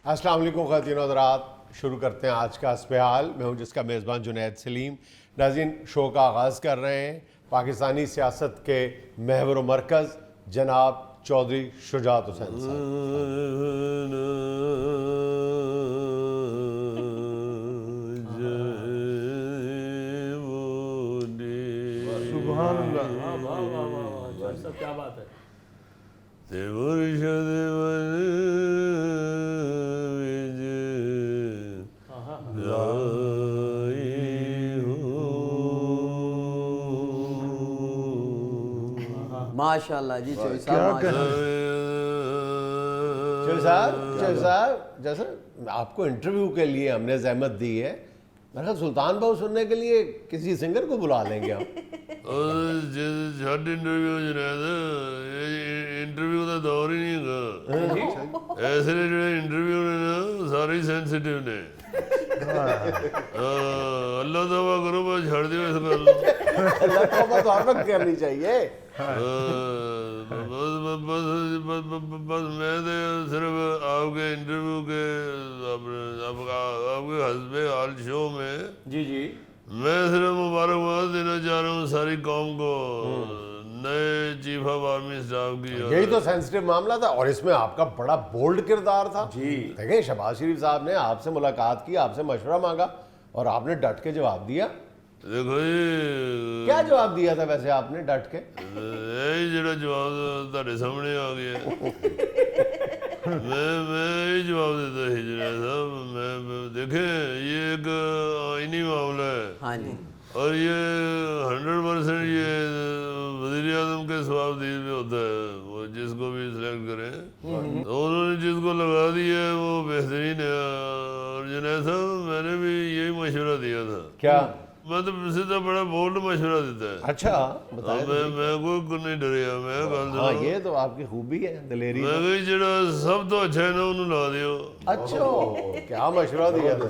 अस्सलाम वालेकुम ख़वातीन और हज़रात, शुरू करते हैं आज का अस्पहाल। मैं हूं जिसका मेज़बान जुनैद सलीम। नाज़रीन, शो का आगाज़ कर रहे हैं पाकिस्तानी सियासत के महवर व मरकज़ जनाब चौधरी शुजात हुसैन साहब। क्या बात है। माशाल्लाह जी चौधरी साहब, जैसे आपको इंटरव्यू के लिए हमने ज़हमत दी है, मेरे ख्याल सुल्तान बाहू सुनने के लिए किसी सिंगर को बुला लेंगे हम। इंटरव्यू का दौर ही नहीं है। ऐसे जो इंटरव्यू ने ना सारे सेंसिटिव ने। अल्लाह तौबा करो, बस छड़ दियो इस गल। अल्लाह तौबा तो हर वक्त करनी चाहिए। बस मैं तो सिर्फ आपके इंटरव्यू के आपके हस्बे हाल शो में जी मैं सिर्फ मुबारकबाद देना चाह रहा हूँ सारी कौम को, नए चीफ ऑफ आर्मी स्टाफ की। यही तो सेंसिटिव मामला था और इसमें आपका बड़ा बोल्ड किरदार था जी। देखें, शहबाज शरीफ साहब ने आपसे मुलाकात की, आपसे मशवरा मांगा और आपने डट के जवाब दिया। देखो जी, क्या जवाब दिया था वैसे आपने डट के? यही जरा जवाब ਤੁਹਾਡੇ सामने आ गया। मैं यही जवाब देता ही जुनैद साहब। मैं देखें, ये एक आईनी मामला है। हाँ जी। और ये 100% ये वज़ीर आज़म के सवाबदीद में होता है, वो जिसको भी सिलेक्ट करें तो उन्होंने जिसको लगा दिया है वो बेहतरीन है। और जुनैद साहब, मैंने भी यही मशवरा दिया था। क्या? मैं तो सीधा बड़ा बोल्ड मशवरा देता है। अच्छा, बताएं। मैं कोई नहीं डरिया। मैं हाँ, ये तो आपकी खूबी है, दिलेरी। मैं कही जरा सब तो अच्छा है ना उन्होंने ला दियो। अच्छा, क्या मशवरा दिया था?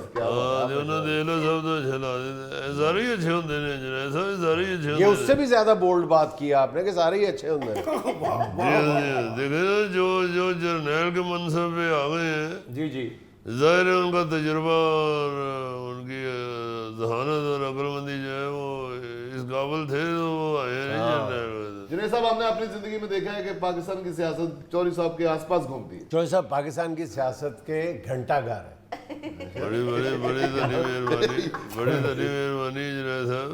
उन्होंने देख लो सब तो अच्छा ला दिया। सारे ही अच्छे होंगे ने जुनैद साहब, सारे ही अच्छे ये होंगे। उससे भी ज्यादा बोल्ड बात की आपने कि सारे ही अच्छे होंगे। देखे ना, जो जर्नैल के मनसब पे आ गए हैं, जी ज़ाहिर है उनका तजुर्बा और उनकी जहानत और अक्लमंदी जो है वो इस काबिल थे, तो वो आए नहीं जर्नैल। जुनैद साहब, आपने अपनी जिंदगी में देखा है कि पाकिस्तान की सियासत चौधरी साहब के आसपास घूमती है। चौधरी साहब पाकिस्तान की सियासत के घंटाघर है। बड़ी मेहरबानी जुनैद साहब।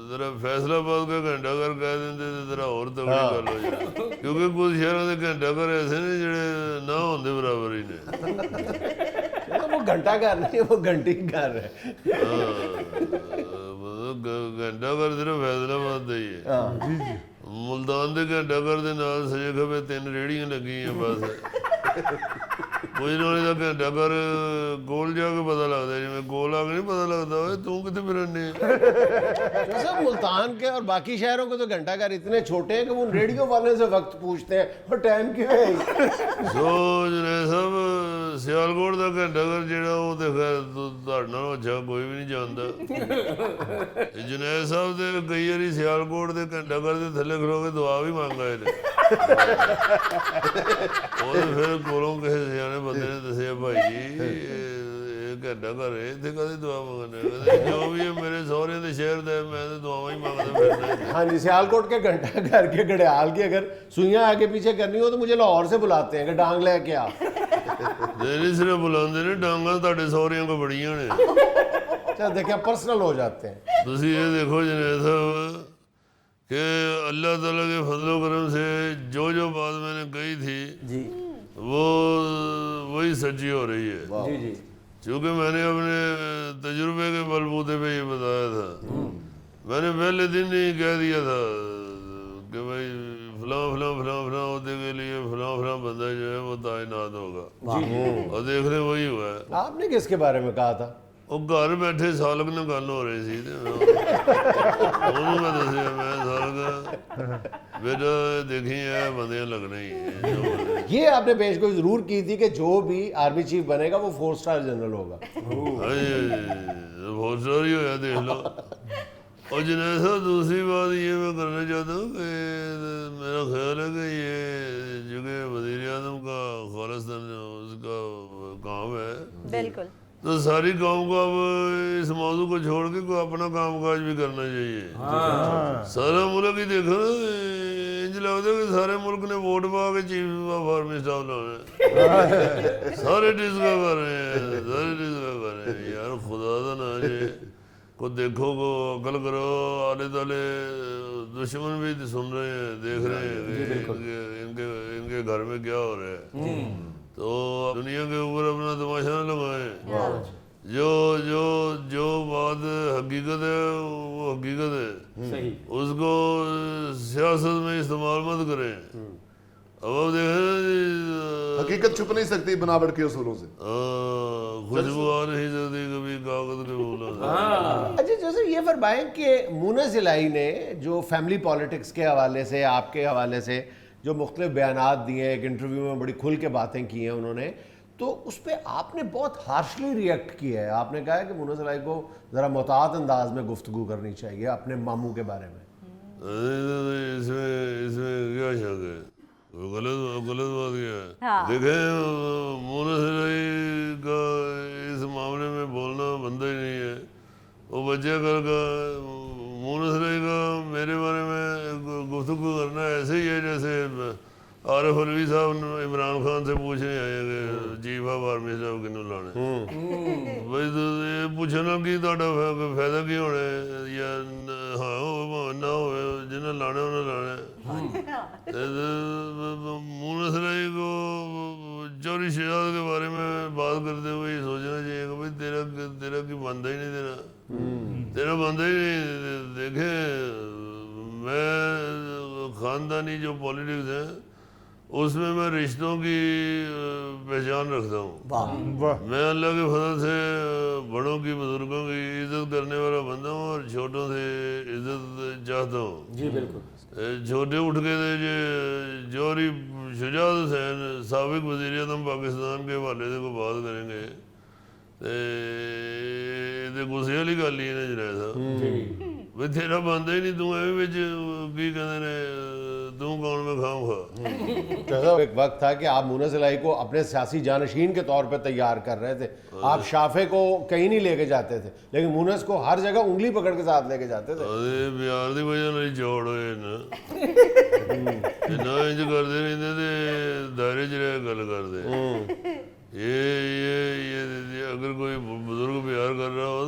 जरा फैसलाबाद का घंटाघर कह देंगे तो जरा और तगड़ी गल हो जाए, क्योंकि कुछ शहरों के घंटाघर ऐसे ने जिहड़े ना होंदे बराबर ही ने। वो घंटाघर नहीं, वो घंटी घर है। घंटाघर सिर्फ फैसलाबाद का ही है। मुल्तान के घंटाघर के नाल सजे खबे 3 रेहड़ियां लगी हैं बस। कुछ लोगों का घंटाघर कोल जाके पता लगता है, जिवें कोल आके नहीं पता लगता तू कितने फिरने। सब मुल्तान के और बाकी शहरों के तो घंटाघर इतने छोटे हैं कि वो रेडियो वाले से वक्त पूछते हैं और टाइम क्यों है। सो जुनैद साहब, सियालकोट का घंटाघर जिहड़ा वो तो खैर तुहाडे नालों अच्छा कोई भी नहीं जानता। जुनैद साहब ते कई बारी सियालकोट के घंटाघर के थल्ले खलो के दुआ भी मंग आए ने। फिर कोलों किसी सियाने बंदे ने दसिया, भाई जी घंटाघर है, इत्थे कदी दुआ मंगने? जो भी है मेरे सौहरे के शहर का, मैं तो दुआवां ही मंगदा फिरदा। हाँ जी, सियालकोट के घंटाघर के घड़ियाल की अगर सुइयां आगे पीछे करनी हो तो मुझे लाहौर से बुलाते हैं कि डांग लेके आ। नहीं सिर्फ बुलाते ने, डांगा तुहाडे सौहरियां को बड़ियां ने। चल देखिए, पर्सनल हो जाते हैं। तुसी ये देखो जुनैद साहब कि अल्लाह ताला के फजलो करम से जो बात मैंने कही थी जी वो वही सच्ची हो रही है। जी क्योंकि मैंने अपने तजुर्बे के बलबूते पे ये बताया था। मैंने पहले दिन ही कह दिया था कि भाई फलां होते के लिए फलां बंदा जो है वो तैनात होगा। और देख रहे वही हुआ है। आपने किसके बारे में कहा था? वो घर बैठे सालक ने गल हो रही थी, ਉਹਨੂੰ ਮੈਂ ਦੱਸਿਆ, मैं सालक बेटा देखी है बंदे लगने ही है। ये आपने पेशगोई जरूर की थी कि जो भी आर्मी चीफ बनेगा वो 4 स्टार जनरल होगा। बहुत सारी होया देख लो। اور جنید صاحب دوسری بات یہ میں کرنا چاہتا ہوں کہ میرا خیال ہے کہ یہ چونکہ وزیر اعظم کا خالصتاً اس کا کام ہے بالکل تو ساری قوم کو اب اس موضوع کو چھوڑ کے کوئی اپنا کام کاج بھی کرنا چاہیے. سارا ملک ہی دیکھو نا, انج لگتا ہے کہ سارے ملک نے ووٹ پا کے چیف آف آرمی اسٹاف لانا ہے. سارے ڈسکا کر رہے ہیں, سارے ڈسکا کر رہے ہیں. یار خدا دا نا جی کو دیکھو, کو عقل کرو. آلے تالے دشمن بھی سن رہے ہیں, دیکھ رہے ہیں کہ ان کے گھر میں کیا ہو رہا ہے. تو دنیا کے اوپر اپنا تماشا نہ لگائیں. جو بات حقیقت ہے وہ حقیقت ہے, اس کو سیاست میں استعمال مت کریں. اب آپ دیکھیں حقیقت چھپ نہیں سکتی بناوٹ کے اصولوں سے. خوشبو آ نہیں سکتی کبھی کاغذ کے پھولوں سے. اچھا جیسے یہ فرمائیں کہ مونس الہی نے جو فیملی پالیٹکس کے حوالے سے, آپ کے حوالے سے جو مختلف بیانات دیے ہیں, ایک انٹرویو میں بڑی کھل کے باتیں کی ہیں انہوں نے, تو اس پہ آپ نے بہت ہارشلی ریئیکٹ کیا ہے. آپ نے کہا ہے کہ مونس الہی کو ذرا محتاط انداز میں گفتگو کرنی چاہیے اپنے ماموں کے بارے میں. اس میں کیا شک ہے, غلط بات کیا ہے. دیکھیں مونس الہی کا اس معاملے میں بولنا بندہ ہی نہیں ہے. وہ بچہ کل کا مونس الہی کا میرے بارے میں گفتگو کرنا ایسے ہی ہے جیسے عارف علوی صاحب عمران خان سے پوچھنے آئے کہ چیف آف آرمی صاحب کنوں لانے. بھائی یہ پوچھنا کہ تہاڈا فائدہ کی ہونا ہے, یا ہاں ہو نہ ہوئے, جنہیں لانا انہیں لانا. مونس الہی کو چوری شہزاد کے بارے میں بات کرتے ہوئے یہ سوچنا چاہیے کہ بھائی تیرا کی بندہ ہی نہیں, تیرا بندہ ہی نہیں. دیکھیں میں خاندانی جو پالیٹکس ہیں اس میں رشتوں کی پہچان رکھتا ہوں. میں اللہ کے فضل سے بڑوں کی, بزرگوں کی عزت کرنے والا بندہ ہوں اور چھوٹوں سے عزت چاہتا ہوں. جی بالکل. چھوٹے اٹھ کے جوہری شجاعت حسین سابق وزیر اعظم پاکستان کے حوالے سے کوئی بات کریں گے تو غصے والی گل ہی ہے جنید صاحب. بھائی تیرا بندہ ہی نہیں, تو ایویں کی کہتے نے تم کون میں کھاؤں کھا. ایک وقت تھا کہ آپ مونس الہی کو اپنے سیاسی جانشین کے طور پہ تیار کر رہے تھے. آپ شافے کو کہیں نہیں لے کے جاتے تھے, لیکن مونس کو ہر جگہ انگلی پکڑ کے ساتھ لے کے جاتے تھے. پیار دی وجہ نہیں چھوڑ ہوئے نا, انج کرتے رہتے تھے, دائرے چ رہ گل کرتے. یہ اگر کوئی بزرگ پیار کر رہا ہو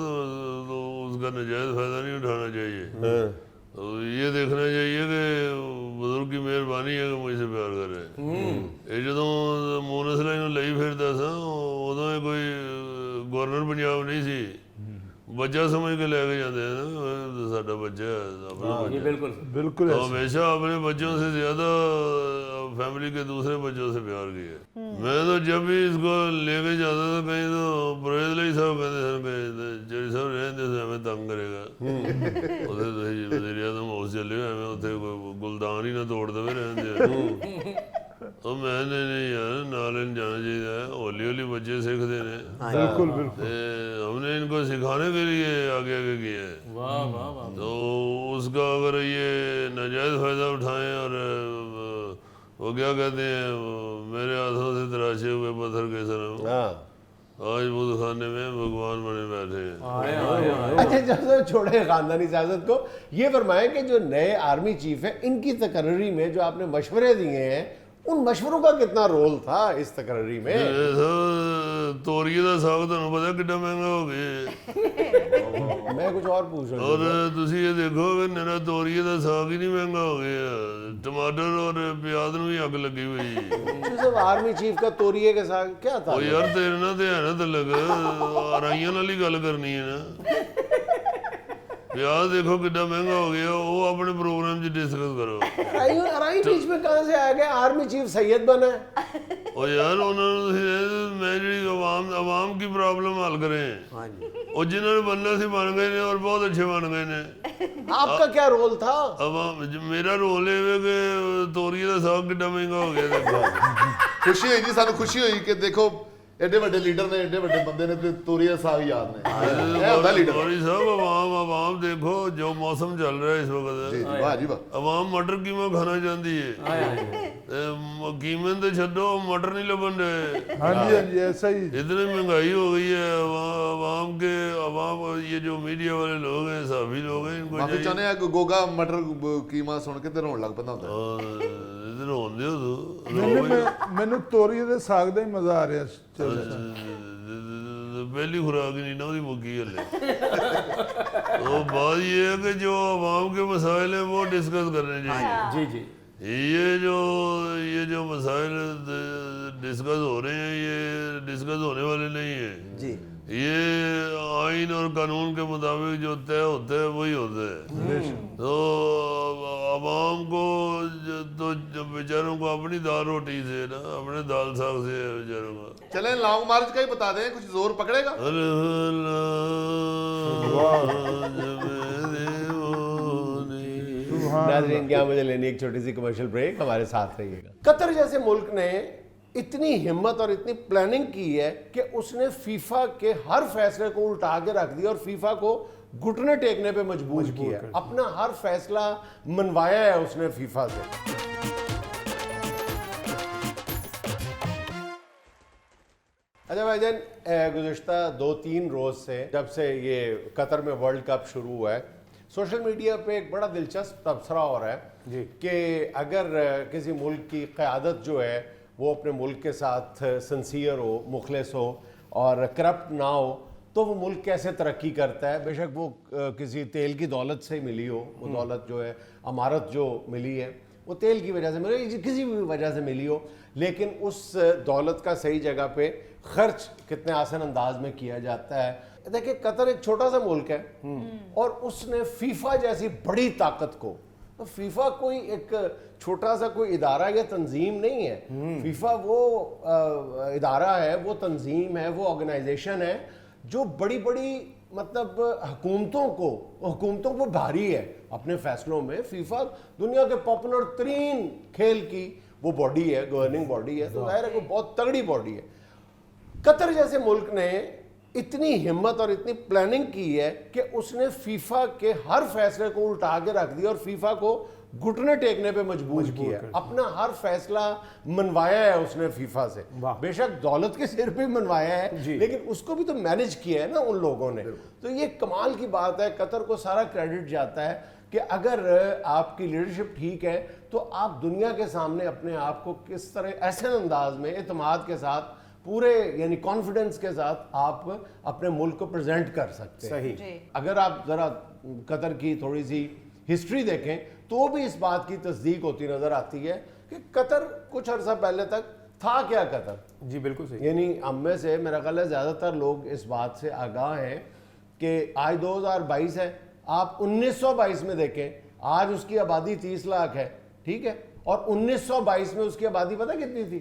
تو اس کا نجائز فائدہ نہیں اٹھانا چاہیے. یہ دیکھنا چاہیے کہ بزرگ کی مہربانی ہے کہ مجھ سے پیار کر رہے ہیں. یہ جدوں مونس الہی لئی پھرتا سا ادوں یہ کوئی گورنر پنجاب نہیں سی, بچہ سمجھ کے لے کے جاتے ہیں نا, ساڈا بچہ ہے اپنا بچہ. بالکل ہمیشہ اپنے بچوں سے زیادہ فیملی کے دوسرے بچوں سے پیار کیا. میں تو جب بھی اس کو لے کے جاتا تھا کہیں تو پرویز الہی صاحب کہتے سن کہ چیری صاحب رہنے سے ہمیں تنگ کرے گا. اتنے وزیر اعظم ہاؤس چلے ہوئے, ہمیں اتنے کوئی گلدان ہی نہ توڑ دے رہنے دے. تو میں نے نہیں یار نال جانا چاہیے, ہولی ہولی بچے سیکھتے ہیں. بالکل ہم نے ان کو سکھانے کے لیے آگے آگے کیا ہے. تو اس کا اگر یہ ناجائز فائدہ اٹھائیں اور وہ کیا کہتے ہیں میرے ہاتھوں سے تراشے ہوئے پتھر کے سر آج بدھ خانے میں بھگوان بنے بیٹھے ہیں. اچھا جب چھوڑے خاندانی سیاست کو, یہ فرمائیں کہ جو نئے آرمی چیف ہیں ان کی تقرری میں جو آپ نے مشورے دیے ہیں, ان مشوروں کا کتنا رول تھا اس تقرری میں؟ توریے کا ساگ تمہیں پتا کتنا مہنگا ہو گیا. میں کچھ اور پوچھ رہا ہوں. اور تسی یہ دیکھو کہ میرا توریے کا ساگ ہی نہیں مہنگا ہو گیا, ٹماٹر اور پیاز نو بھی اگ لگی ہوئی. آرمی چیف کا توریے کے ساتھ کیا تھا؟ یار تیرے نہ تے ہے نا تلک, آرائیاں والی گل کرنی ہے نا. پیاز دیکھو کتنا مہنگا ہو گیا, وہ اپنے پروگرام چ ڈسکس کرو. ارائی بیچ میں کہاں سے آ گیا, آرمی چیف سید بنا ہے. اور یار انہوں نے میں جی عوام کی پرابلم حل کریں, اور جنہوں نے بننا سی بن گئے نے اور بہت اچھے بن گئے نے. آپ کا کیا رول تھا؟ میرا رول ہے کہ توریے کا ساگ کتنا مہنگا ہو گیا. خوشی ہوئی جی, سانو خوشی ہوئی کہ دیکھو ਐਡੇ ਵੱਡੇ ਲੀਡਰ ਨੇ, ਐਡੇ ਵੱਡੇ ਬੰਦੇ ਨੇ, ਤੇ ਤੋਰੀਆ ਸਾਹਿਬ ਯਾਦ ਨੇ, ਇਹ ਹੁੰਦਾ ਲੀਡਰ। गौरी साहब आवाम देखो जो मौसम चल रहा है इस वक्त, ਜੀ ਜੀ, ਵਾਹ ਜੀ ਵਾਹ। आवाम मटर कीमा खाना चाहती है, कीमे तो छो मटर नहीं लबन रहे। हाँ जी हाँ जी, ऐसा ही। इतनी महंगाई हो गई है, आवाम ये जो मीडिया वाले लोग हैं, सभी लोग हैं, इनको ਮਾਫੀ ਚਾਹੁੰਦੇ ਆ ਕਿ ਗੋਗਾ ਮਟਰ ਕੀਮਾ ਸੁਣ ਕੇ ਤੇ ਰੋਣ ਲੱਗ ਪੈਂਦਾ ਹੁੰਦਾ। इधर होंगे तो ਮੈਨੂੰ ਤੋਰੀ ਦੇ ਸਾਗ ਦਾ ਹੀ ਮਜ਼ਾ ਆ ਰਿਹਾ पहली खुराक ही नहीं ना उसकी मुक्की हले। तो बात ये है कि जो आवाम के मसाइल हैं वो डिस्कस करने चाहिए। जी जी, ये जो मसाइल डिस्कस हो रहे हैं, ये डिस्कस होने वाले नहीं है जी। ये आइन और कानून के मुताबिक जो तय होता है वही होता है। तो आवाम को तो बेचारों को अपनी दाल रोटी से ना, अपने दाल साग से है बेचारों का। चले लॉन्ग मार्च का ही बता दें, कुछ जोर पकड़ेगा। नाज़रीन, क्या मुझे लेनी एक छोटी सी कमर्शियल ब्रेक, हमारे साथ रहिएगा। कतर जैसे मुल्क ने इतनी हिम्मत और इतनी प्लानिंग की है कि उसने फीफा के हर फैसले को उल्टा के रख दिया और फीफा को घुटने टेकने पे मजबूर किया। अपना हर फैसला मनवाया है उसने फीफा से। अच्छा भाईजान, गुज़िश्ता 2-3 रोज़ से जब से ये कतर में वर्ल्ड कप शुरू हुआ है, सोशल मीडिया पे एक बड़ा दिलचस्प तबसरा हो रहा है कि अगर किसी मुल्क की क़यादत जो है वो अपने मुल्क के साथ सिंसियर हो, मुखलिस हो और करप्ट ना हो, तो वो मुल्क कैसे तरक्की करता है। बेशक वो किसी तेल की दौलत से मिली हो, वो दौलत जो है, अमारत जो मिली है वो तेल की वजह से मिली, किसी भी वजह से मिली हो, लेकिन उस दौलत का सही जगह पे खर्च कितने आसान अंदाज में किया जाता है। देखिए, कतर एक छोटा सा मुल्क है और उसने फीफा जैसी बड़ी ताकत को, तो फीफा कोई एक छोटा सा कोई इदारा या तंजीम नहीं है। फीफा वो इदारा है, वो तंजीम है, वो ऑर्गेनाइजेशन है जो बड़ी बड़ी मतलब हुकूमतों को भारी है अपने फैसलों में। फीफा दुनिया के पॉपुलर तरीन खेल की वो बॉडी है, गवर्निंग बॉडी है, तो जाहिर है कि बहुत तगड़ी बॉडी है। कतर जैसे मुल्क ने इतनी हिम्मत और इतनी प्लानिंग की है कि उसने फीफा के हर फैसले को उल्टा के रख दिया और फीफा को घुटने टेकने पे मजबूर किया। अपना हर फैसला मनवाया है उसने फीफा से। बेशक दौलत के सिर पे मनवाया है, लेकिन उसको भी तो मैनेज किया है ना उन लोगों ने। तो ये कमाल की बात है, कतर को सारा क्रेडिट जाता है कि अगर आपकी लीडरशिप ठीक है तो आप दुनिया के सामने अपने आप को किस तरह ऐसे अंदाज में एतमाद के साथ, पूरे यानी कॉन्फिडेंस के साथ आप अपने मुल्क को प्रेजेंट कर सकते हैं। सही। अगर आप ज़रा कतर की थोड़ी सी हिस्ट्री देखें तो भी इस बात की तस्दीक होती नज़र आती है कि कतर कुछ अर्सा पहले तक था क्या कतर। जी बिल्कुल सही। यानी हम में से मेरा ख्याल है ज़्यादातर लोग इस बात से आगाह हैं कि आज 2022 है, आप 1922 में देखें, आज उसकी आबादी 30 लाख है, ठीक है, और 1922 में उसकी आबादी पता कितनी थी?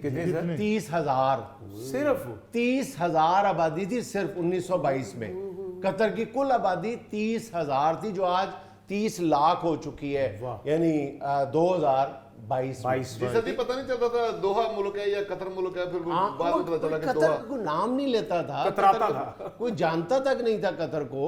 30,000। सिर्फ 30,000 आबादी थी सिर्फ 1922 में। कतर की कुल आबादी 30,000 थी, जो आज 30 लाख हो चुकी है, यानी 2022 में। सदी पता नहीं चलता था दोहा मुल्क है या कतर मुल्क है, फिर बाद में पता चला कि दोहा। कतर को नाम नहीं लेता था, कतराता था, कोई जानता तक नहीं था कतर को।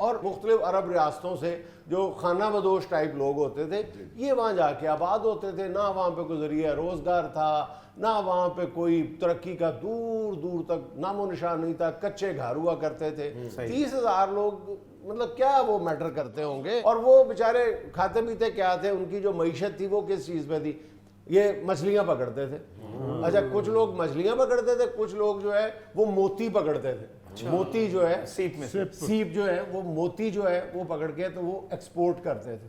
और मुख्तलिफ अरब रियासतों से जो खाना बदोश टाइप लोग होते थे, ये वहाँ जाके आबाद होते थे। ना वहाँ पे कोई जरिया रोजगार था, ना वहाँ पे कोई तरक्की का दूर दूर तक नामो निशान नहीं था, कच्चे घर हुआ करते थे। 30,000 लोग, मतलब क्या वो मैटर करते होंगे। और वो बेचारे खाते पीते क्या थे, उनकी जो मईशत थी वो किस चीज़ पे थी? ये मछलियाँ पकड़ते थे। अच्छा, कुछ लोग मछलियाँ पकड़ते थे, कुछ लोग जो है वो मोती पकड़ते थे। मोती जो है सीप जो है वो मोती जो है वो पकड़ के तो वो एक्सपोर्ट करते थे।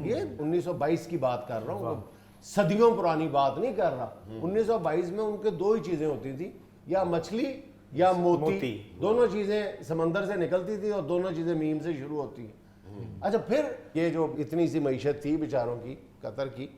ये 1922 की बात कर रहा हूँ, सदियों पुरानी बात नहीं कर रहा। 1922 में उनके दो ही चीज़ें होती थी, या मछली या मोती। दोनों चीज़ें समंदर से निकलती थी और दोनों चीज़ें मीम से शुरू होती हैं। अच्छा, फिर ये जो इतनी सी मईशत थी बेचारों की, कतर की,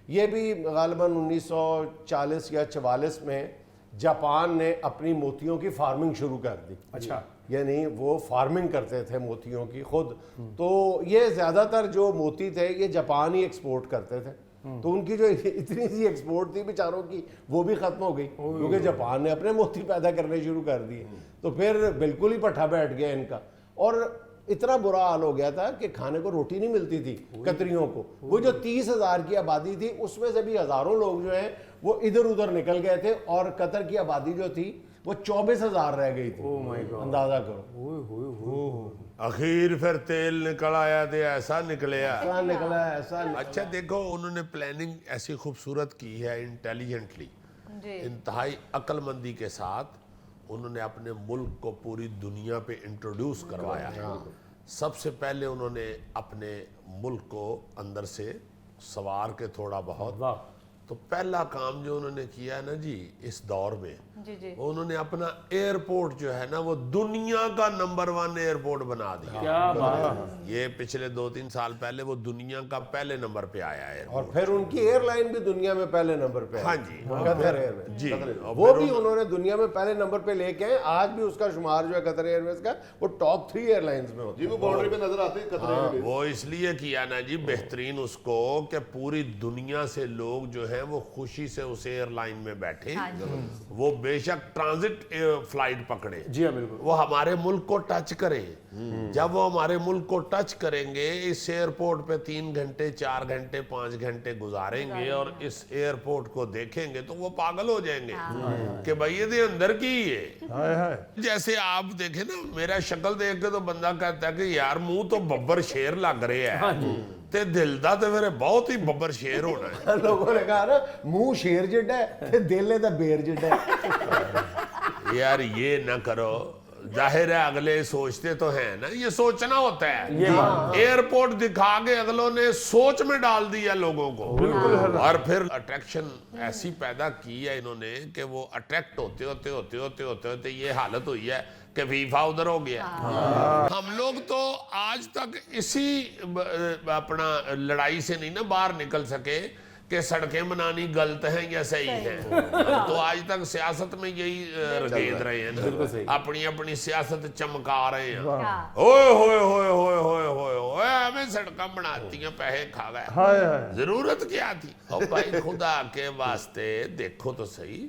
ये भी गालिबन 1940 या 44 में जापान ने अपनी मोतियों की फार्मिंग शुरू कर दी। अच्छा, यानी वो फार्मिंग करते थे मोतियों की खुद। तो ये ज़्यादातर जो मोती थे ये जापान ही एक्सपोर्ट करते थे। تو ان کی جو اتنی سی ایکسپورٹ تھی بیچاروں کی وہ بھی ختم ہو گئی کیونکہ جاپان نے اپنے موتی پیدا کرنے شروع کر دیے. تو پھر بالکل ہی پٹھا بیٹھ گیا ان کا, اور اتنا برا حال ہو گیا تھا کہ کھانے کو روٹی نہیں ملتی تھی قطریوں کو. وہ جو 30,000 کی آبادی تھی اس میں سے بھی ہزاروں لوگ جو ہیں وہ ادھر ادھر نکل گئے تھے, اور قطر کی آبادی جو تھی وہ 24,000 رہ گئی تھی. اندازہ کرو. اخیر پھر تیل نکل آیا تو ایسا نکلیا. ایسا نکلا ایسا. اچھا دیکھو انہوں نے پلاننگ ایسی خوبصورت کی ہے, انٹیلیجنٹلی, انتہائی عقل مندی کے ساتھ انہوں نے اپنے ملک کو پوری دنیا پہ انٹروڈیوس کروایا ہے. سب سے پہلے انہوں نے اپنے ملک کو اندر سے سوار کے تھوڑا بہت, تو پہلا کام جو انہوں نے کیا ہے نا جی اس دور میں, انہوں نے اپنا ایئرپورٹ جو ہے نا وہ دنیا کا نمبر 1 ایئرپورٹ بنا دیا. یہ پچھلے 2-3 سال پہلے وہ دنیا کا پہلے نمبر پہ آیا ہے, اور پھر ان کی ایئر لائن بھی دنیا میں پہلے نمبر پہ. ہاں جی قطر ایئر ویز جی, وہ بھی انہوں نے دنیا میں پہلے نمبر پہ لے کے, آج بھی اس کا شمار جو ہے قطر ایئر ویز کا وہ ٹاپ 3 ایئر لائنز میں ہوتا ہے. جی وہ باؤنڈری پہ نظر آتے ہیں قطر ایئر ویز. وہ اس لیے کیا نا جی بہترین اس کو کہ پوری دنیا سے لوگ جو ہیں وہ خوشی سے اس ایئر لائن میں بیٹھے, وہ بے شک ٹرانزٹ فلائٹ پکڑے, جی ہاں بالکل, وہ ہمارے ملک کو ٹچ کریں. جب وہ ہمارے ملک کو ٹچ کریں گے اس ایئرپورٹ پہ 3 گھنٹے 4 گھنٹے 5 گھنٹے گزاریں گے اور اس ایئرپورٹ کو دیکھیں گے تو وہ پاگل ہو جائیں گے کہ بھائی یہ دے اندر کی ہے. جیسے آپ دیکھیں نا میرا شکل دیکھ کے تو بندہ کہتا ہے کہ یار منہ تو ببر شیر لگ رہے ہیں, تے دل دا تے میرے بہت ہی ببر شیر ہونا ہے. لوگوں نے کہا نا منہ شیر جڈا ہے تے دل دا بیر جڈا ہے. یار یہ نہ کرو, ظاہر ہے اگلے سوچتے تو ہیں نا, یہ سوچنا ہوتا ہے. ایئرپورٹ دکھا کے اگلوں نے سوچ میں ڈال دیا لوگوں کو, اور پھر اٹریکشن ایسی پیدا کی ہے انہوں نے کہ وہ اٹریکٹ ہوتے ہوتے ہوتے ہوتے ہوتے ہوتے یہ حالت ہوئی ہے کہ فیفا ادھر ہو گیا. ہم لوگ تو آج تک اسی اپنا لڑائی سے نہیں نا باہر نکل سکے کہ سڑکیں بنانی غلط ہیں یا صحیح ہیں. تو آج تک سیاست میں یہی رگید رہے ہیں نا, اپنی اپنی سیاست چمکا رہے ہیں. اوئے ہوئے ہوئے ہوئے ہوئے ہوئے ہوئے ہمیں سڑکیں بناتی ہیں پیسے کھا گئے, ضرورت کیا تھی؟ اور بھائی خدا کے واسطے دیکھو تو صحیح,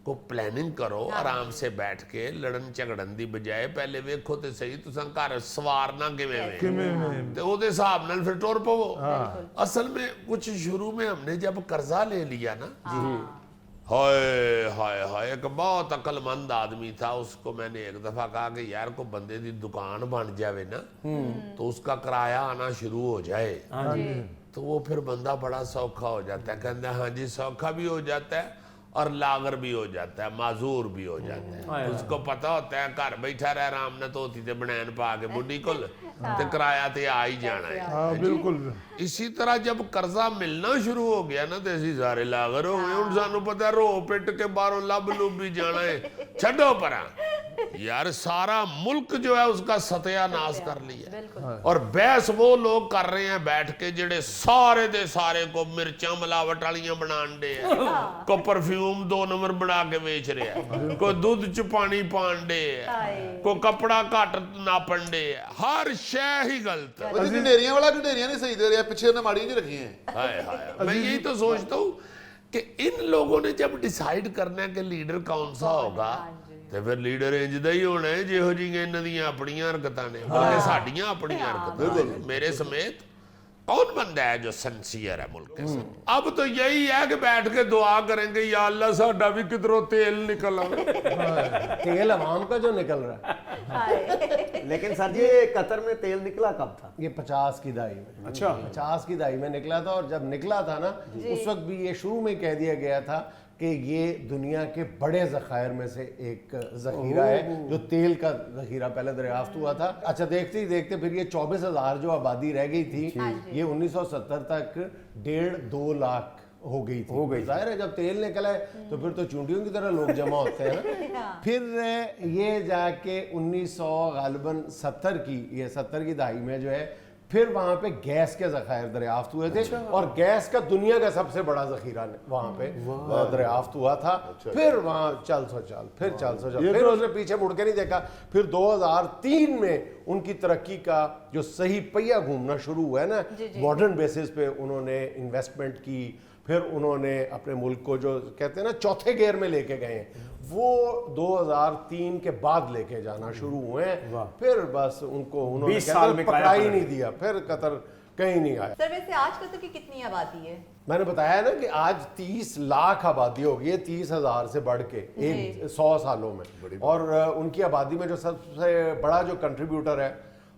کو پلاننگ کرو آرام سے بیٹھ کے, لڑن جھگڑن دی بجائے پہلے ویکھو تے صحیح تساں گھر سوارنا کیویں تے او دے حساب نال پھر ٹر پو. اصل میں کچھ شروع میں ہم نے جب قرضہ لے لیا نا, ہائے ہائے ہائے, ایک بہت عقل مند آدمی تھا, اس کو میں نے ایک دفعہ کہا کہ یار کو بندے دی دکان بن جاوے نا تو اس کا کرایہ آنا شروع ہو جائے تو وہ پھر بندہ بڑا سوکھا ہو جاتا ہے. کہتا ہے ہاں جی سوکھا بھی ہو جاتا ہے اور لاغر بھی ہو جاتا ہے, معذور بھی ہو جاتا ہے. اس کو پتا ہوتا ہے گھر بیٹھا رہ رام نہ توتی تے بنین پا کے بڈی کل تے کرایہ تے آ ہی جانا ہے. بالکل. اسی طرح جب قرضہ ملنا شروع ہو گیا نا تو اسی سارے لاغر ہو گئے. ان سانو پتا رو پٹ کے باہروں لب لب بھی جانا ہے, چھڈو پرا. یار سارا ملک جو ہے اس کا ستیہ ناس کر لیا, اور بحث وہ لوگ کر رہے ہیں بیٹھ کے جڑے سارے دے سارے کو مرچاں ملاوٹ والیاں بنان دے ہیں, کو پرفیوم 2 نمبر بنا کے بیچ رہے ہیں, کو دودھ چ پانی پان دے ہے, کو کپڑا گھٹ ناپن دے ہے, ہر شے ہی غلط ہے. ڈنڈیریاں والا ڈنڈیریاں نہیں صحیح دے رہے, پیچھے نے ماڑی نہیں رکھی ہیں. ہائے ہائے, میں یہی تو سوچتا ہوں کہ ان لوگوں نے جب ڈیسائیڈ کرنا ہے کہ لیڈر کون سا ہوگا تو پھر لیڈر انجدہ ہی ہونا ہے جہو جی انہاں دیاں اپنیاں حرکتاں نے, بلکہ ساڈیاں اپنیاں حرکتاں نے. میرے سمیت کون بندہ ہے جو سنسیئر ہے ملک کے ساتھ؟ اب تو یہی ہے کہ بیٹھ کے دعا کریں گے یا اللہ ساڈا بھی کدھروں تیل نکل آئے. تیل عوام کا جو نکل رہا ہے. لیکن سر جی قطر میں تیل نکلا کب تھا؟ یہ 50 کی دہائی میں. اچھا 50 کی دہائی میں نکلا تھا, اور جب نکلا تھا نا اس وقت بھی یہ شروع میں کہہ دیا گیا تھا کہ یہ دنیا کے بڑے ذخائر میں سے ایک ذخیرہ ہے جو تیل کا ذخیرہ پہلے دریافت ہوا تھا. اچھا دیکھتے ہی دیکھتے پھر یہ 24,000 جو آبادی رہ گئی تھی یہ 1970 تک 1.5-2 لاکھ ہو گئی تھی. ظاہر ہے جب تیل نکلا ہے تو پھر تو چونٹیوں کی طرح لوگ جمع ہوتے ہیں نا. پھر یہ جا کے 1970 کی دہائی میں جو ہے फिर वहाँ पे गैस के ज़खायर दरियाफ्त हुए थे और गैस का दुनिया का सबसे बड़ा ज़खीरा वहाँ पे दरियाफ्त हुआ था। फिर वहाँ चल सो चल, फिर चल सो चल, फिर उसने पीछे मुड़ के नहीं देखा। फिर 2003 में उनकी तरक्की का जो सही पहिया घूमना शुरू हुआ है ना, मॉडर्न बेसिस पे उन्होंने इन्वेस्टमेंट की, फिर उन्होंने अपने मुल्क को जो कहते हैं ना चौथे गियर में लेके गए हैं, वो 2003 के बाद लेके जाना शुरू हुए हैं। फिर बस उनको उन्होंने 20 साल में पकड़ा ही नहीं दिया, फिर कतर कहीं नहीं आया। सर वैसे आज कतर की कितनी आबादी है? मैंने बताया ना कि आज 30 लाख आबादी हो गई है, 30,000 से बढ़ के एक 100 सालों में। और उनकी आबादी में जो सबसे बड़ा जो कंट्रीब्यूटर है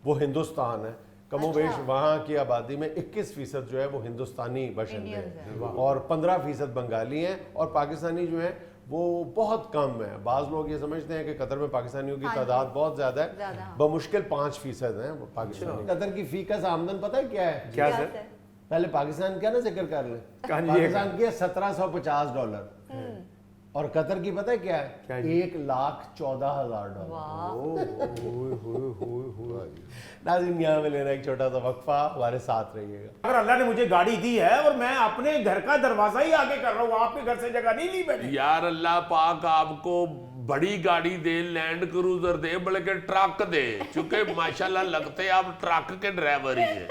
वो हिंदुस्तान है। कमोबेश वहाँ की आबादी में 21% जो है वो हिंदुस्तानी बाशिंदे हैं और 15% बंगाली हैं और पाकिस्तानी जो है वो बहुत कम है। बाज़ लोग ये समझते हैं कि कतर में पाकिस्तानियों की तादाद बहुत ज़्यादा है, बमुश्किल 5% हैं पाकिस्तानी। कतर की फीकस आमदन पता है क्या है? क्या सर? पहले पाकिस्तान का ना जिक्र कर ले। पाकिस्तान की है $1750 और कतर की पता है क्या है? $1,14,000। नाज़रीन यहाँ में लेना एक छोटा सा वक्फा, हमारे साथ रहिएगा। अगर अल्लाह ने मुझे गाड़ी दी है और मैं अपने घर का दरवाजा ही आगे कर रहा हूँ, आपके घर से जगह नहीं ली मैंने। यार अल्लाह पाक आपको बड़ी गाड़ी दे, लैंड क्रूजर दे, बल्कि ट्रक दे, चूंकि माशाल्लाह लगते आप ट्रक के ड्राइवर ही है।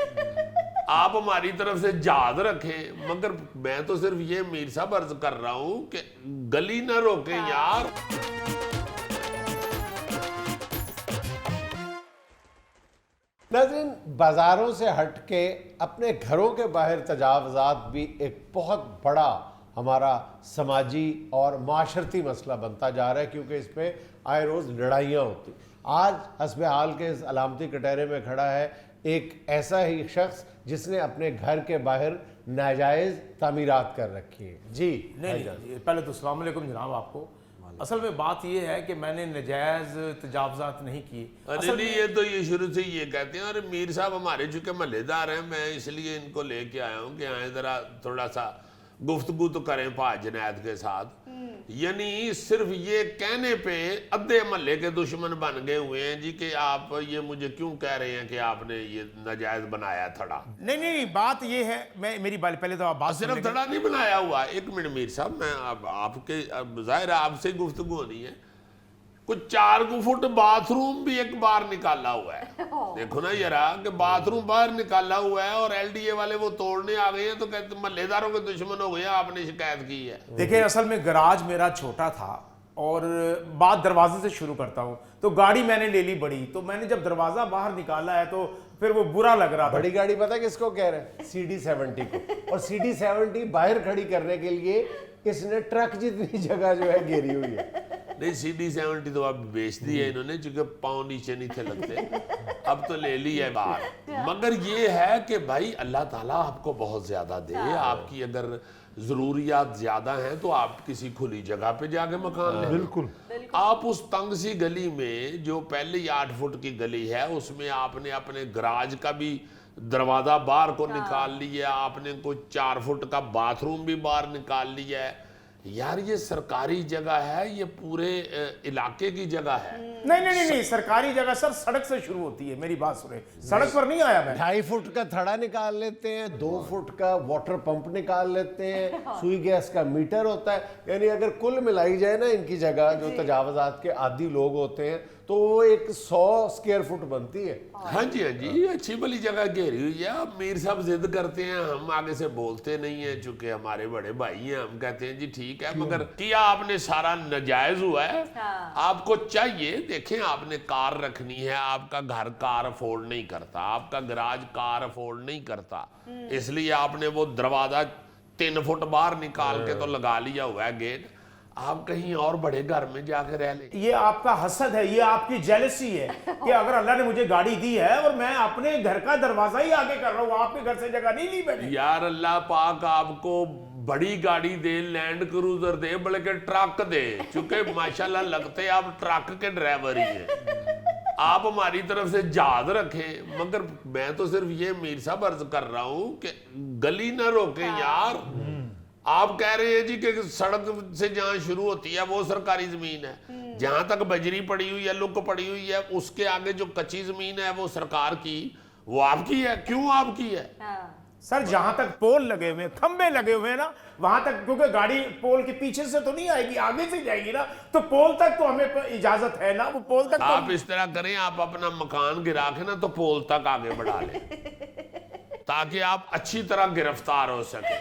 आप हमारी तरफ से जहाज रखें, मगर मैं तो सिर्फ ये मीर साहब अर्ज कर रहा हूं कि गली ना रोके यार। नाज़रीन, बाज़ारों से हट के अपने घरों के बाहर तजावज़ात भी एक बहुत बड़ा हमारा समाजी और माशरती मसला बनता जा रहा है, क्योंकि इस पर आए रोज़ लड़ाइयाँ होती। आज हस्बे हाल के इस अलामती कटहरे में खड़ा है एक ऐसा ही शख्स जिसने अपने घर के बाहर नाजायज़ तामीरात कर रखी है। जी नहीं, पहले तो अस्सलाम वालेकुम जनाब आपको। असल में बात ये है कि मैंने नजायज़ तजावज़ात नहीं किए। अरे नहीं, ये तो ये शुरू से ये कहते हैं, अरे मीर साहब हमारे चूंकि महल्लेदार हैं, मैं इसलिए इनको लेके आया हूँ कि आए ज़रा थोड़ा सा गुफ्तगू तो करें पा जुनैद के साथ। यानी सिर्फ ये कहने पे अद्धे महल्ले के दुश्मन बन गए हुए हैं जी कि आप ये मुझे क्यों कह रहे हैं कि आपने ये नाजायज बनाया थड़ा। नहीं, बात ये है, मैं मेरी पहले तो आप बात सिर्फ थड़ा नहीं बनाया हुआ। एक मिनट मीर साहब, मैं आपके जाहिर है आपसे गुफ्तगू होनी है। कुछ 4 फुट बाथरूम भी एक बार निकाला हुआ है। देखो ना यारा कि बाथरूम बाहर निकाला हुआ है और एलडीए वाले वो तोड़ने आ गए हैं, तो कहते महल्लेदारों के दुश्मन हो गए, आपने शिकायत की है। देखिए असल में गराज मेरा छोटा था और बात दरवाजे से शुरू करता हूँ। तो गाड़ी मैंने ले ली बड़ी, तो मैंने जब दरवाजा बाहर निकाला है तो फिर वो बुरा लग रहा था। बड़ी गाड़ी पता किसको कह रहे हैं? CD70 को। और CD70 बाहर खड़ी करने के लिए इसने ट्रक जितनी जगह जो है घेरी हुई है। नहीं, CD70 तो अब बेच दी है इन्होंने, चूंकि पाँव नीचे नहीं थे लगते, अब तो ले ली है बाहर। मगर ये है कि भाई अल्लाह ताला आपको बहुत ज्यादा दे, आपकी अगर जरूरियात ज्यादा हैं तो आप किसी खुली जगह पे जाके मकान ले। बिल्कुल। आप उस तंग सी गली में जो पहले ही 8 फुट की गली है, उसमें आपने अपने गराज का भी दरवाजा बाहर को निकाल लिया, आपने कोई 4 फुट का बाथरूम भी बाहर निकाल लिया है। यार ये सरकारी जगह है, ये पूरे इलाके की जगह है। नहीं, सरकारी जगह सर सड़क से शुरू होती है। मेरी बात सुने, सड़क पर नहीं आया मैं। 2.5 फुट का थड़ा निकाल लेते हैं, 2 फुट का वाटर पंप निकाल लेते हैं, सुई गैस का मीटर होता है। यानी अगर कुल मिलाई जाए ना इनकी जगह, जो तजावजात के आदी लोग होते हैं, तो वो एक 100 स्क्वायर फुट बनती है। हाँ जी, अच्छी भली जगह घेरी हुई है। अब मीर साहब जिद करते हैं, हम आगे से बोलते नहीं है, चूंकि हमारे बड़े भाई हैं। हम कहते हैं जी ठीक है, मगर किया आपने सारा नाजायज हुआ है। आपको चाहिए, देखें आपने कार रखनी है, आपका घर कार अफोर्ड नहीं करता, आपका गराज कार अफोर्ड नहीं करता, इसलिए आपने वो दरवाजा 3 फुट बाहर निकाल के तो लगा लिया हुआ है गेट। आप कहीं और बड़े घर में जाकर रह ले। ये आपका हसद है, ये आपकी जेलसी है कि अगर अल्लाह ने मुझे गाड़ी दी है और मैं अपने घर का दरवाजा ही आगे कर रहा हूँ, आपके घर से जगह नहीं ली मैंने। यार अल्लाह पाक आपको बड़ी गाड़ी दे, लैंड क्रूजर दे, बल्कि ट्रक दे, चूंकि माशाल्लाह लगते आप ट्रक के ड्राइवर ही है। आप हमारी तरफ से जहाज रखें, मगर मैं तो सिर्फ ये मीर साहब अर्ज कर रहा हूं कि गली ना रोके यार। आप कह रहे हैं जी कि सड़क से जहां शुरू होती है वो सरकारी जमीन है, जहां तक बजरी पड़ी हुई है, लुक पड़ी हुई है, उसके आगे जो कच्ची जमीन है वो सरकार की, वो आपकी है, क्यों आपकी है? हाँ। सर जहां तक पोल लगे हुए हैं, खंबे लगे हुए हैं ना, वहां तक, क्योंकि गाड़ी पोल के पीछे से तो नहीं आएगी, आगे से जाएगी ना, तो पोल तक तो हमें इजाजत है ना, वो पोल तक आप इस तरह करें, आप अपना मकान गिरा के ना तो पोल तक आगे बढ़ा लें ताकि आप अच्छी तरह गिरफ्तार हो सके।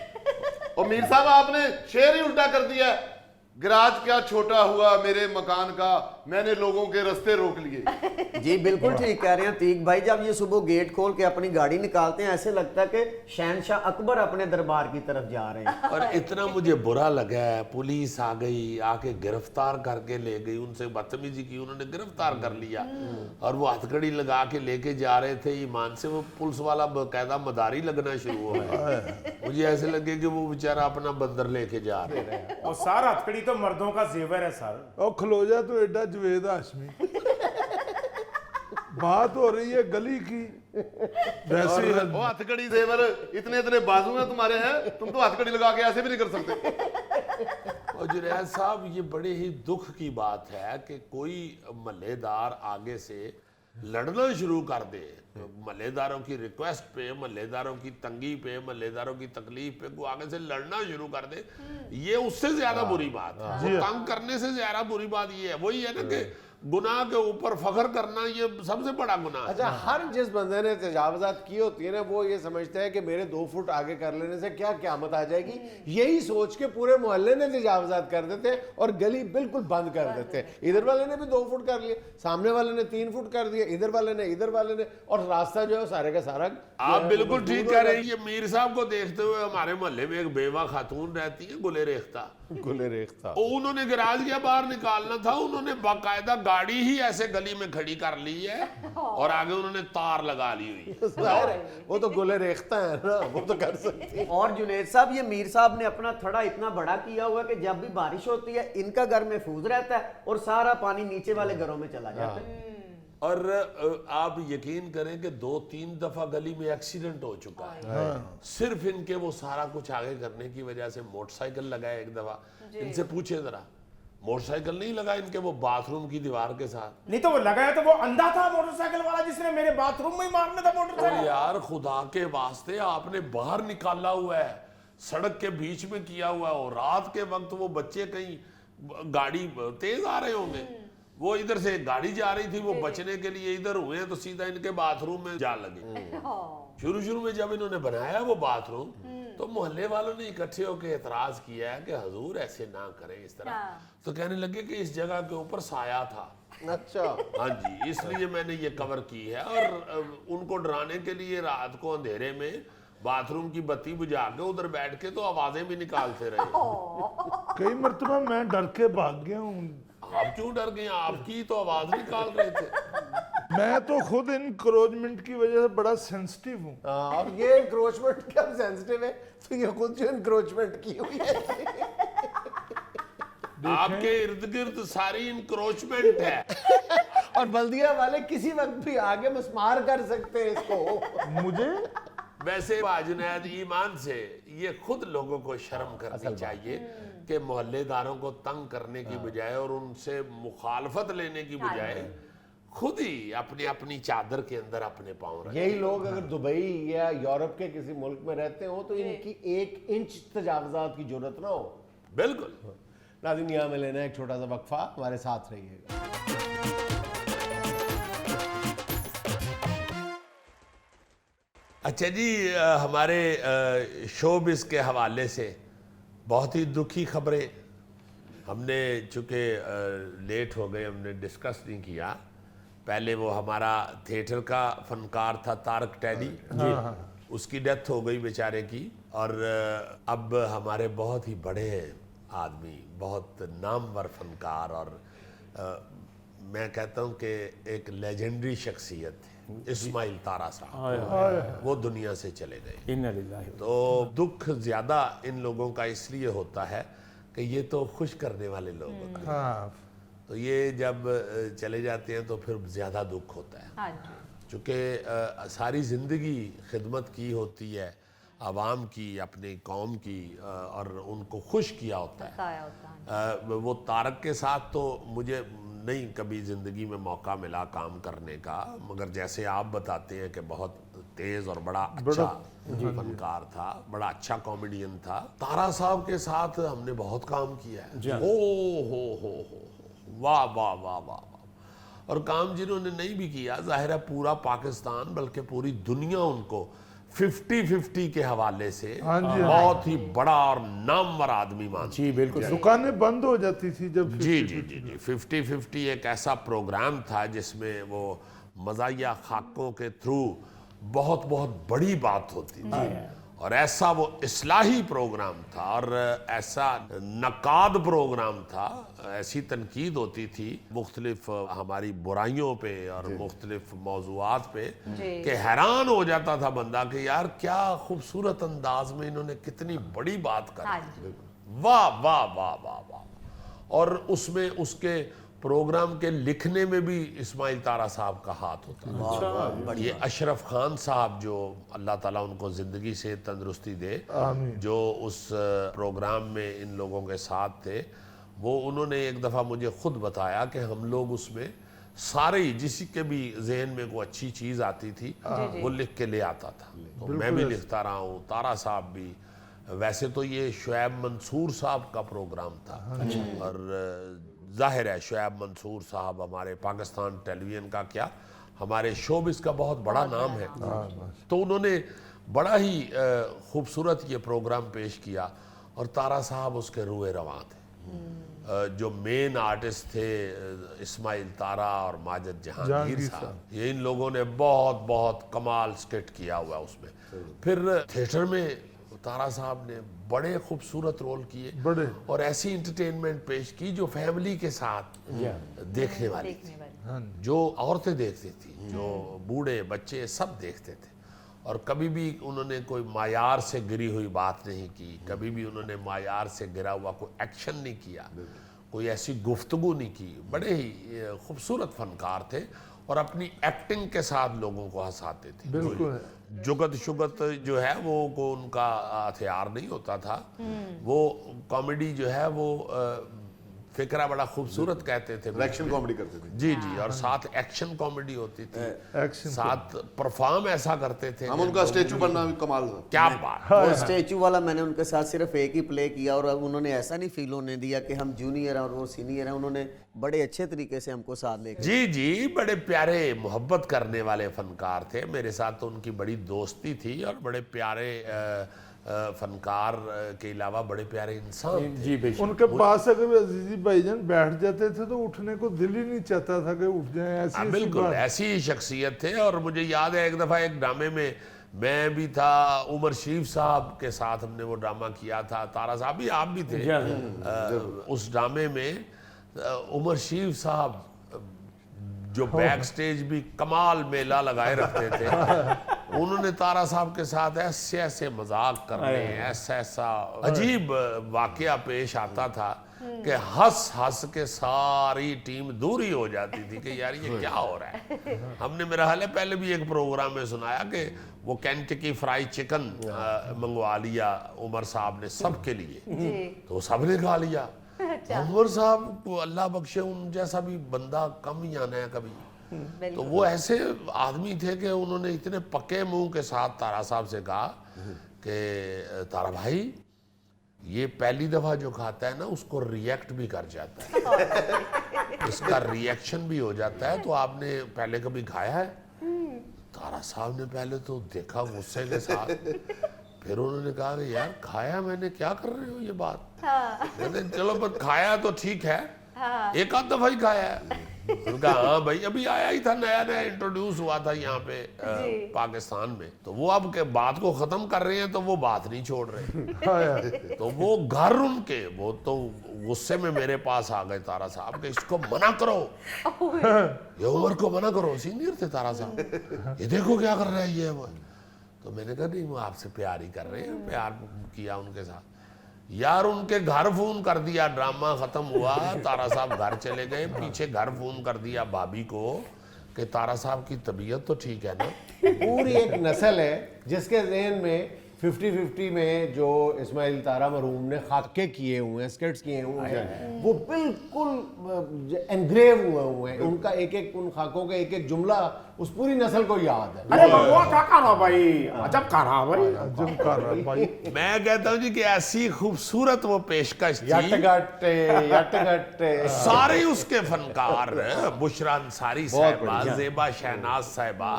और मीर साहब आपने शेर ही उल्टा कर दिया है, गराज क्या छोटा हुआ मेरे मकान का, मैंने लोगों के रास्ते रोक लिए। जी बिल्कुल ठीक कह रहे हैं तीक भाई, जब ये सुबह गेट खोल के अपनी गाड़ी निकालते हैं ऐसे लगता है कि शहनशाह अकबर अपने दरबार की तरफ जा रहे हैं। और इतना मुझे बुरा लगा है, पुलिस आ गई, आके गिरफ्तार करके ले गई, उनसे बदतमीजी की, उन्होंने गिरफ्तार कर लिया और वो हथकड़ी लगा के लेके जा रहे थे ईमान से, वो पुलिस वाला बाकायदा मदारी लगना शुरू हो गया। मुझे ऐसे लगे कि वो बेचारा अपना बंदर लेके जा रहे हैं। और सारा हथकड़ी तो मर्दों का जेवर है सर। और खलो जा तो एडा जवेद हाशमी। बात हो रही है गली की, वैसे और वो हथकड़ी जेवर, इतने इतने बाजू हैं तुम्हारे हैं, तुम तो हथकड़ी लगा के ऐसे भी नहीं कर सकते। और जुनैद साहब, ये बड़े ही दुख की बात है कि कोई महल्लेदार आगे से लड़ना शुरू कर दे, महल्लेदारों की रिक्वेस्ट पे, महल्लेदारों की तंगी पे, महल्लेदारों की तकलीफ पे को आगे से लड़ना शुरू कर दे, ये उससे ज्यादा बुरी बात है। वो तंग करने से ज्यादा बुरी बात ये है, वही है ना कि गुनाह के ऊपर फख्र करना, ये सबसे बड़ा गुनाह है। अच्छा, हर जिस बंदे ने तजावजात की होती है ना, वो ये समझता है कि मेरे 2 फुट आगे कर लेने से क्या क़यामत आ जाएगी, यही सोच के पूरे मोहल्ले ने तजावजात कर देते हैं और गली बिल्कुल बंद कर देते हैं। इधर वाले ने भी 2 फुट कर लिए, सामने वाले ने 3 फुट कर दिए, इधर वाले ने, और रास्ता जो है सारे का सारा आप बिल्कुल ठीक कह रहे हैं। ये मीर साहब को देखते हुए हमारे मोहल्ले में एक बेवा खातून रहती है, गुले रेख्ता, गुले रेख्ता, उन्होंने गैराज के बाहर निकालना था, उन्होंने बाकायदा गाड़ी ही ऐसे गली में खड़ी कर ली है और आगे उन्होंने तार लगा ली हुई। जाहिर है, वो तो गुले रेख्ता है ना, वो तो कर सकती है। और जुनेद साहब, ये मीर साहब ने अपना थड़ा इतना बड़ा किया हुआ है कि जब भी बारिश होती है इनका घर महफूज रहता है और सारा पानी नीचे वाले घरों में चला जाता है। और आप यकीन करें कि 2-3 दफा गली में एक्सीडेंट हो चुका है, सिर्फ इनके वो सारा कुछ आगे करने की वजह से। मोटरसाइकिल लगाए एक दफा, इनसे पूछे जरा, मोटरसाइकिल नहीं लगा इनके वो बाथरूम की दीवार के साथ। नहीं तो वो लगाया तो वो अंधा था मोटरसाइकिल वाला जिसने मेरे बाथरूम में ही मारना था और मोटरसाइकिल। यार खुदा के वास्ते, आपने बाहर निकाला हुआ है, सड़क के बीच में किया हुआ है, और रात के वक्त वो बच्चे कहीं गाड़ी तेज आ रहे होंगे, वो इधर से गाड़ी जा रही थी, वो बचने के लिए इधर हुए तो सीधा इनके बाथरूम में जा लगे। शुरू में जब इन्होंने बनाया वो बाथरूम, तो मोहल्ले वालों ने इकट्ठे होकर एतराज किया है कि हजूर ऐसे ना करें इस तरह। तो कहने लगे कि इस जगह के ऊपर साया था। अच्छा, हाँ जी, इसलिए मैंने ये कवर की है। और उनको डराने के लिए रात को अंधेरे में बाथरूम की बत्ती बुझा के उधर बैठ के तो आवाजें भी निकालते रहे। कई मरतबा मैं डर के भाग गया हूँ। आप क्यों डर गए? आपकी तो आवाज निकाल रहे थे। मैं तो खुद इनक्रोचमेंट की वजह से बड़ा सेंसिटिव हूँ। और ये इंक्रोचमेंट क्या सेंसिटिव है, तो ये खुद जो इंक्रोचमेंट की हुई है। आपके इर्द गिर्द सारी इंक्रोचमेंट है। और बल्दिया वाले किसी वक्त भी आगे मस्मार कर सकते हैं इसको। मुझे वैसे जुनैद, ईमान से ये खुद लोगों को शर्म करनी चाहिए कि मोहल्लेदारों को तंग करने की बजाय और उनसे मुखालफत लेने की बजाय खुद ही अपनी अपनी चादर के अंदर अपने पाँव रखें। यही लोग अगर दुबई या यूरोप के किसी मुल्क में रहते हो तो इनकी 1 इंच तजावजात की जरूरत ना हो। बिल्कुल। नाज़रीन, यहाँ में लेना है एक छोटा सा वक्फा, हमारे साथ रहिएगा। अच्छा जी, हमारे शोबिस के हवाले से बहुत ही दुखी खबरें हमने, चूँकि लेट हो गए, हमने डिस्कस नहीं किया। पहले वो हमारा थिएटर का फनकार था तारक टैडी, उसकी डेथ हो गई बेचारे की। और अब हमारे बहुत ही बड़े आदमी, बहुत नामवर फनकार, और मैं कहता हूँ कि एक लेजेंडरी शख्सियत इस्माइल तारा साहब, वो दुनिया से चले गए। तो दुख ज़्यादा इन लोगों का इसलिए होता है कि ये तो खुश करने वाले लोग होते हैं। हाँ, तो ये जब चले जाते हैं तो फिर ज़्यादा दुख होता है। हाँ जी। चूँकि सारी ज़िंदगी खिदमत की होती है आवाम की, अपनी कौम की, और उनको खुश किया होता है। बताया होता है। वो तारक के साथ तो मुझे नहीं कभी ज़िंदगी में मौका मिला काम करने का, मगर जैसे आप बताते हैं कि बहुत तेज और बड़ा अच्छा फनकार था, बड़ा अच्छा कॉमेडियन था। तारा साहब के साथ हमने बहुत काम किया है। हो वाह वाह वाह वाह। और काम जिन्होंने नहीं भी किया, जाहिर है पूरा पाकिस्तान बल्कि पूरी दुनिया उनको 50-50 के हवाले से बहुत ही बड़ा और नामवर आदमी मानती है। जी बिल्कुल। दुकानें बंद हो जाती थी जब जी जी जी जी 50-50 एक ऐसा प्रोग्राम था जिसमें वो मज़ाहिया खाकों के थ्रू बहुत बहुत बड़ी बात होती थी, और ऐसा वो इस्लाही प्रोग्राम था और ऐसा नकाद प्रोग्राम था, ऐसी तनकीद होती थी मुख्तलिफ हमारी बुराइयों पे और मुख्तलिफ मौज़ूआत पे कि हैरान हो जाता था बंदा कि यार क्या खूबसूरत अंदाज में इन्होंने कितनी बड़ी बात करी। वाह वाह वाह वाह वाह। और उसमें उसके प्रोग्राम के लिखने में भी इस्माइल तारा साहब का हाथ होता है। ये अशरफ खान साहब जो अल्लाह ताला उनको ज़िंदगी से तंदुरुस्ती दे, जो उस प्रोग्राम में इन लोगों के साथ थे, वो उन्होंने एक दफ़ा मुझे ख़ुद बताया कि हम लोग उसमें सारे ही जिसी के भी जहन में कोई अच्छी चीज़ आती थी वो लिख के ले आता था। तो मैं भी लिखता रहा हूँ, तारा साहब भी। वैसे तो ये शुएब मंसूर साहब का प्रोग्राम था, और जाहिर है शुएब मंसूर साहब हमारे पाकिस्तान टेलीविज़न का क्या, हमारे शोबिस का बहुत बड़ा नाम है। तो उन्होंने बड़ा ही खूबसूरत ये प्रोग्राम पेश किया, और तारा साहब उसके रूए रवां थे। जो मेन आर्टिस्ट थे इस्माइल तारा और माजिद जहांगीर साहब, ये इन लोगों ने बहुत बहुत कमाल स्किट किया हुआ उसमें। फिर थिएटर में तारा साहब ने बड़े खूबसूरत रोल किए, और ऐसी इंटरटेनमेंट पेश की जो फैमिली के साथ देखने वाली थी, जो औरतें देखती थी, जो बूढ़े बच्चे सब देखते थे। और कभी भी उन्होंने कोई मायार से गिरी हुई बात नहीं की, कभी भी उन्होंने मायार से गिरा हुआ कोई एक्शन नहीं किया, कोई ऐसी गुफ्तगू नहीं की। बड़े ही खूबसूरत फनकार थे, और अपनी एक्टिंग के साथ लोगों को हंसाते थे। बिल्कुल। जुगत शुगत जो है वो को उनका हथियार नहीं होता था। वो कॉमेडी जो है वो फिक्रा बड़ा खूबसूरत कहते थे, एक्शन कॉमेडी करते थे। जी जी, और साथ एक्शन कॉमेडी होती थी, साथ परफॉर्म ऐसा करते थे। हम उनका स्टैचू बनना भी कमाल था। क्या बात। वो स्टैचू वाला मैंने उनके साथ सिर्फ एक ही प्ले किया, और अब उन्होंने ऐसा नहीं फील होने दिया कि हम जूनियर हैं और वो सीनियर हैं। उन्होंने बड़े अच्छे तरीके से हमको साथ लेकर। जी जी, बड़े प्यारे मोहब्बत करने वाले फनकार थे। मेरे साथ तो उनकी बड़ी दोस्ती थी, और बड़े प्यारे फनकार के अलावा बड़े प्यारे इंसान थे। जी बेशक। उनके पास अगर अजीजी भाईजान बैठ जाते थे तो उठने को दिल ही नहीं चाहता था कि उठ जाए। ऐसी बिल्कुल ऐसी ही शख्सियत थे। और मुझे याद है एक दफ़ा एक ड्रामे में मैं भी था, उमर शरीफ साहब के साथ हमने वो ड्रामा किया था, तारा साहब भी, आप भी थे। उस ड्रामे में उमर शरीफ साहब जो बैक स्टेज भी कमाल मेला लगाए रखते थे, उन्होंने तारा साहब के साथ ऐसे ऐसे मजाक करने, ऐसा ऐसा अजीब वाकया पेश आता था कि हंस हंस के सारी टीम दूर ही हो जाती थी कि यार ये क्या हो रहा है। हमने मेरा हाल है पहले भी एक प्रोग्राम में सुनाया कि वो केंटकी फ्राई चिकन मंगवा लिया उमर साहब ने सबके लिए, तो सबने खा लिया। उमर साहब को अल्लाह बख्शे, उन जैसा भी बंदा कम ही आना है कभी। तो वो ऐसे आदमी थे कि उन्होंने इतने पक्के मुंह के साथ तारा साहब से कहा कि तारा भाई ये पहली दफा जो खाता है ना उसको रिएक्ट भी कर जाता है, इसका रिएक्शन भी हो जाता है, तो आपने पहले कभी खाया है? तारा साहब ने पहले तो देखा गुस्से के साथ, फिर उन्होंने कहा कि यार खाया मैंने, क्या कर रहे हो ये बात। मैंने चलो बस खाया तो ठीक है, एक आध दफा ही खाया है। उनका हाँ भाई अभी आया ही था, नया नया इंट्रोड्यूस हुआ था यहाँ पे पाकिस्तान में, तो वो अब के बात को खत्म कर रहे हैं तो वो बात नहीं छोड़ रहे। तो वो घर उनके वो तो गुस्से में मेरे पास आ गए तारा साहब के इसको मना करो, ये उमर को मना करो। सीनियर थे तारा साहब, ये देखो क्या कर रहा है ये वो। तो मैंने कहा नहीं वो आपसे प्यार ही कर रहे हैं, प्यार किया उनके साथ। यार उनके घर फोन कर दिया, ड्रामा खत्म हुआ, तारा साहब घर चले गए, पीछे घर फोन कर दिया भाभी को कि तारा साहब की तबीयत तो ठीक है ना। पूरी एक नस्ल है जिसके ज़हन में 50-50 میں جو اسماعیل طارہ مرحوم نے خاکے کیے ہوئے ہیں، اسکرٹس کیے ہوئے ہیں، وہ بالکل انگریو ہوئے ہیں، ان کا ایک ایک ان خاکوں کا ایک ایک جملہ اس پوری نسل کو یاد ہے. ارے بابا کیا کر رہا بھائی، عجب کر رہا بھائی. عجب کر رہا بھائی. میں کہتا ہوں جی کہ ایسی خوبصورت وہ پیشکش تھی، یٹ گٹ سارے اس کے فنکار، بشرا انصاری صاحبہ، زیبا شہناز صاحبہ،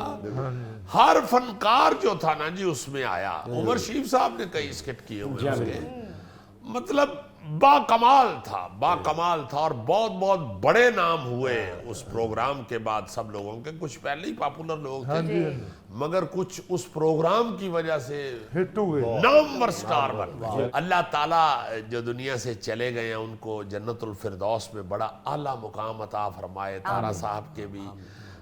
ہر فنکار جو تھا نا جی اس میں آیا. عمر شریف صاحب نے کئی اسکٹ کیے ہوئے اس کے، مطلب با کمال تھا اور بہت بہت بڑے نام ہوئے اس پروگرام کے بعد سب لوگوں کے. کچھ پہلے ہی پاپولر لوگ تھے مگر کچھ اس پروگرام کی وجہ سے ہٹ ہوئے، نامور سٹار بن گئے. اللہ تعالیٰ جو دنیا سے چلے گئے ہیں ان کو جنت الفردوس میں بڑا اعلیٰ مقام عطا فرمائے. طارہ صاحب کے بھی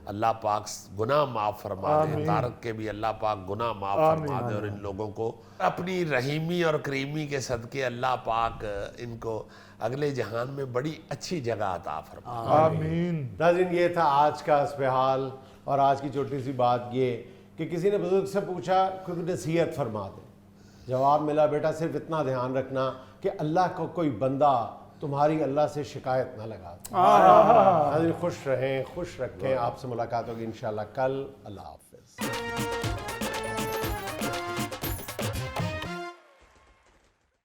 اللہ پاک گناہ معاف فرما دے، طارق کے بھی اللہ پاک گناہ معاف فرما دے، اور ان لوگوں کو اپنی رحیمی اور کریمی کے صدقے اللہ پاک ان کو اگلے جہان میں بڑی اچھی جگہ عطا فرما. آمین. ناظرین یہ تھا آج کا حسب حال، اور آج کی چھوٹی سی بات یہ کہ کسی نے بزرگ سے پوچھا کوئی نصیحت فرما دے. جواب ملا بیٹا صرف اتنا دھیان رکھنا کہ اللہ کو کوئی بندہ تمہاری اللہ سے شکایت نہ لگا. ناظرین خوش رہیں، خوش رکھیں. آپ سے ملاقات ہوگی انشاءاللہ کل. اللہ حافظ.